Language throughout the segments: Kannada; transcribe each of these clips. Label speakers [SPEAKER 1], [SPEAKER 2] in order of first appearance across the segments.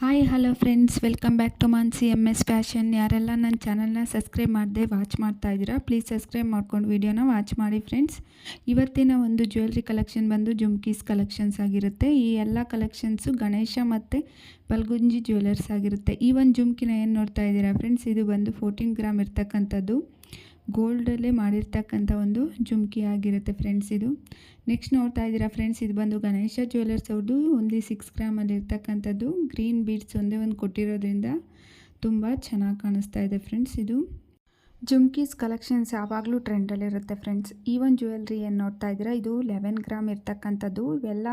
[SPEAKER 1] Hi hello friends, welcome back to Mansi MS fashion. ಯಾರೆಲ್ಲ ನನ್ನ ಚಾನಲ್ನ ಸಬ್ಸ್ಕ್ರೈಬ್ ಮಾಡದೆ ವಾಚ್ ಮಾಡ್ತಾ ಇದ್ದೀರಾ, ಪ್ಲೀಸ್ ಸಬ್ಸ್ಕ್ರೈಬ್ ಮಾಡ್ಕೊಂಡು ವಿಡಿಯೋನ ವಾಚ್ ಮಾಡಿ ಫ್ರೆಂಡ್ಸ್. ಇವತ್ತಿನ ಒಂದು ಜ್ಯುವೆಲ್ರಿ ಕಲೆಕ್ಷನ್ ಬಂದು ಜುಮ್ಕೀಸ್ ಕಲೆಕ್ಷನ್ಸ್ ಆಗಿರುತ್ತೆ. ಈ ಎಲ್ಲ ಕಲೆಕ್ಷನ್ಸು ಗಣೇಶ ಮತ್ತು ಬಲ್ಗುಂಜಿ ಜ್ಯುವೆಲರ್ಸ್ ಆಗಿರುತ್ತೆ. ಈ ಒಂದು ಜುಮ್ಕಿನ ಏನು ನೋಡ್ತಾ ಇದ್ದೀರಾ ಫ್ರೆಂಡ್ಸ್, ಇದು ಬಂದು 14 ಗ್ರಾಮ್ ಇರ್ತಕ್ಕಂಥದ್ದು ಗೋಲ್ಡಲ್ಲೇ ಮಾಡಿರ್ತಕ್ಕಂಥ ಒಂದು ಜುಮ್ಕಿ ಆಗಿರುತ್ತೆ ಫ್ರೆಂಡ್ಸ್. ಇದು ನೆಕ್ಸ್ಟ್ ನೋಡ್ತಾ ಇದ್ದೀರಾ ಫ್ರೆಂಡ್ಸ್, ಇದು ಬಂದು ಗಣೇಶ ಜ್ಯುವೆಲರ್ಸ್ ಅವ್ರದ್ದು ಓನ್ಲಿ 6 ಗ್ರಾಮಲ್ಲಿ ಇರ್ತಕ್ಕಂಥದ್ದು ಗ್ರೀನ್ ಬೀಡ್ಸ್ ಒಂದೇ ಒಂದು ಕೊಟ್ಟಿರೋದ್ರಿಂದ ತುಂಬ ಚೆನ್ನಾಗಿ ಕಾಣಿಸ್ತಾ ಇದೆ ಫ್ರೆಂಡ್ಸ್. ಇದು ಜುಮ್ಕೀಸ್ ಕಲೆಕ್ಷನ್ಸ್ ಯಾವಾಗಲೂ ಟ್ರೆಂಡಲ್ಲಿರುತ್ತೆ ಫ್ರೆಂಡ್ಸ್. ಈ ಒಂದು ಜ್ಯುವೆಲ್ರಿ ಏನು ನೋಡ್ತಾ ಇದ್ದೀರಾ, ಇದು 11 ಗ್ರಾಮ್ ಇರ್ತಕ್ಕಂಥದ್ದು. ಇವೆಲ್ಲ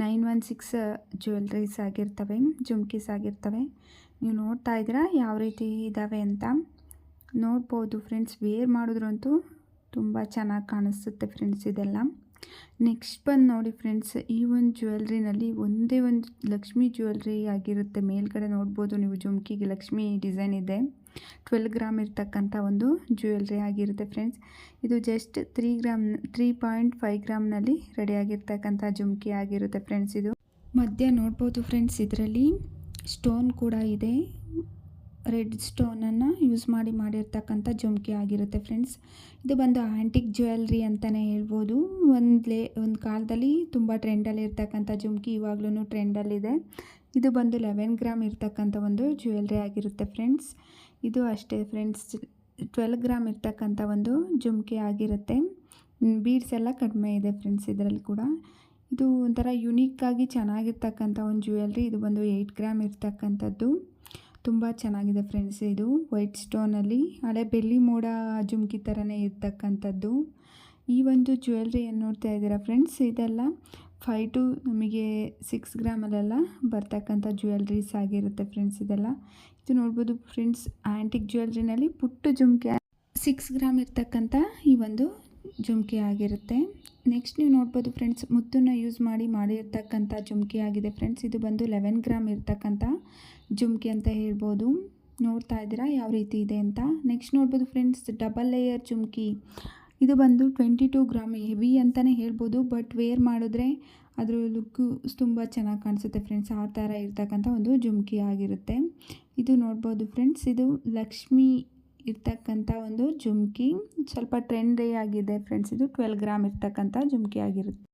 [SPEAKER 1] 916 ಜ್ಯುವೆಲ್ರೀಸ್ ಆಗಿರ್ತವೆ, ಜುಮ್ಕೀಸ್ ಆಗಿರ್ತವೆ. ನೀವು ನೋಡ್ತಾ ಇದ್ದೀರಾ ಯಾವ ರೀತಿ ಇದ್ದಾವೆ ಅಂತ ನೋಡ್ಬೋದು ಫ್ರೆಂಡ್ಸ್. ವೇರ್ ಮಾಡಿದ್ರಂತೂ ತುಂಬ ಚೆನ್ನಾಗಿ ಕಾಣಿಸುತ್ತೆ ಫ್ರೆಂಡ್ಸ್ ಇದೆಲ್ಲ. ನೆಕ್ಸ್ಟ್ ಬಂದು ನೋಡಿ ಫ್ರೆಂಡ್ಸ್, ಈ ಒಂದು ಜ್ಯುವೆಲ್ರಿನಲ್ಲಿ ಒಂದೇ ಒಂದು ಲಕ್ಷ್ಮಿ ಜ್ಯುವೆಲ್ರಿ ಆಗಿರುತ್ತೆ. ಮೇಲ್ಗಡೆ ನೋಡ್ಬೋದು ನೀವು, ಜುಮ್ಕಿಗೆ ಲಕ್ಷ್ಮಿ ಡಿಸೈನ್ ಇದೆ. 12 ಗ್ರಾಮ್ ಇರ್ತಕ್ಕಂಥ ಒಂದು ಜ್ಯುವೆಲ್ರಿ ಆಗಿರುತ್ತೆ ಫ್ರೆಂಡ್ಸ್. ಇದು ಜಸ್ಟ್ 3.5 ಗ್ರಾಮ್ನಲ್ಲಿ ರೆಡಿಯಾಗಿರ್ತಕ್ಕಂಥ ಜುಮ್ಕಿ ಆಗಿರುತ್ತೆ ಫ್ರೆಂಡ್ಸ್. ಇದು ಮಧ್ಯ ನೋಡ್ಬೋದು ಫ್ರೆಂಡ್ಸ್, ಇದರಲ್ಲಿ ಸ್ಟೋನ್ ಕೂಡ ಇದೆ. ರೆಡ್ ಸ್ಟೋನನ್ನು ಯೂಸ್ ಮಾಡಿರ್ತಕ್ಕಂಥ ಜುಮ್ಕಿ ಆಗಿರುತ್ತೆ ಫ್ರೆಂಡ್ಸ್. ಇದು ಬಂದು ಆ್ಯಂಟಿಕ್ ಜ್ಯುವೆಲ್ರಿ ಅಂತಲೇ ಹೇಳ್ಬೋದು. ಒಂದು ಕಾಲದಲ್ಲಿ ತುಂಬ ಟ್ರೆಂಡಲ್ಲಿ ಇರ್ತಕ್ಕಂಥ ಜುಮ್ಕಿ ಇವಾಗ್ಲೂ ಟ್ರೆಂಡಲ್ಲಿದೆ. ಇದು ಬಂದು 11 ಗ್ರಾಮ್ ಇರ್ತಕ್ಕಂಥ ಒಂದು ಜ್ಯುವೆಲ್ರಿ ಆಗಿರುತ್ತೆ ಫ್ರೆಂಡ್ಸ್. ಇದು ಅಷ್ಟೇ ಫ್ರೆಂಡ್ಸ್, 12 ಗ್ರಾಮ್ ಇರ್ತಕ್ಕಂಥ ಒಂದು ಜುಮ್ಕಿ ಆಗಿರುತ್ತೆ. ಬೀಡ್ಸ್ ಎಲ್ಲ ಕಡಿಮೆ ಇದೆ ಫ್ರೆಂಡ್ಸ್ ಇದರಲ್ಲಿ ಕೂಡ. ಇದು ಒಂಥರ ಯುನೀಕಾಗಿ ಚೆನ್ನಾಗಿರ್ತಕ್ಕಂಥ ಒಂದು ಜ್ಯುವೆಲ್ರಿ. ಇದು ಬಂದು 8 ಗ್ರಾಮ್ ಇರ್ತಕ್ಕಂಥದ್ದು. ತುಂಬ ಚೆನ್ನಾಗಿದೆ ಫ್ರೆಂಡ್ಸ್. ಇದು ವೈಟ್ ಸ್ಟೋನಲ್ಲಿ ಹಳೆ ಬೆಳ್ಳಿ ಮೋಡ ಜುಮ್ಕಿ ಥರನೇ ಇರ್ತಕ್ಕಂಥದ್ದು. ಈ ಒಂದು ಜ್ಯುವೆಲ್ರಿ ಏನು ನೋಡ್ತಾ ಇದ್ದೀರಾ ಫ್ರೆಂಡ್ಸ್, ಇದೆಲ್ಲ 5 to 6 ಗ್ರಾಮಲ್ಲೆಲ್ಲ ಬರ್ತಕ್ಕಂಥ ಜ್ಯುವೆಲ್ರೀಸ್ ಆಗಿರುತ್ತೆ ಫ್ರೆಂಡ್ಸ್ ಇದೆಲ್ಲ. ಇದು ನೋಡ್ಬೋದು ಫ್ರೆಂಡ್ಸ್, ಆ್ಯಂಟಿಕ್ ಜ್ಯುವೆಲ್ರಿನಲ್ಲಿ ಪುಟ್ಟ ಜುಮ್ಕಿ 6 ಗ್ರಾಮ್ ಇರ್ತಕ್ಕಂಥ ಈ ಒಂದು ಜುಮ್ಕಿ ಆಗಿರುತ್ತೆ. ನೆಕ್ಸ್ಟ್ ನೀವು ನೋಡ್ಬೋದು ಫ್ರೆಂಡ್ಸ್, ಮುತ್ತನ್ನು ಯೂಸ್ ಮಾಡಿರ್ತಕ್ಕಂಥ ಜುಮ್ಕಿ ಆಗಿದೆ ಫ್ರೆಂಡ್ಸ್. ಇದು ಬಂದು 11 ಗ್ರಾಮ್ ಇರ್ತಕ್ಕಂಥ ಜುಮ್ಕಿ ಅಂತ ಹೇಳ್ಬೋದು. ನೋಡ್ತಾ ಇದ್ದೀರಾ ಯಾವ ರೀತಿ ಇದೆ ಅಂತ. ನೆಕ್ಸ್ಟ್ ನೋಡ್ಬೋದು ಫ್ರೆಂಡ್ಸ್, ಡಬಲ್ ಲೇಯರ್ ಜುಮ್ಕಿ. ಇದು ಬಂದು 22 ಗ್ರಾಮ್, ಹೆವಿ ಅಂತಲೇ ಹೇಳ್ಬೋದು. ಬಟ್ ವೇರ್ ಮಾಡಿದ್ರೆ ಅದ್ರ ಲುಕ್ಕು ತುಂಬ ಚೆನ್ನಾಗಿ ಕಾಣಿಸುತ್ತೆ ಫ್ರೆಂಡ್ಸ್. ಆ ಥರ ಇರ್ತಕ್ಕಂಥ ಒಂದು ಜುಮ್ಕಿ ಆಗಿರುತ್ತೆ. ಇದು ನೋಡ್ಬೋದು ಫ್ರೆಂಡ್ಸ್, ಇದು ಲಕ್ಷ್ಮಿ ಇರ್ತಕ್ಕಂಥ ಒಂದು ಜುಮ್ಕಿ. ಸ್ವಲ್ಪ ಟ್ರೆಂಡಿ ಆಗಿದೆ ಫ್ರೆಂಡ್ಸ್. ಇದು 12 ಗ್ರಾಮ್ ಇರ್ತಕ್ಕಂಥ ಜುಮ್ಕಿ ಆಗಿರುತ್ತೆ.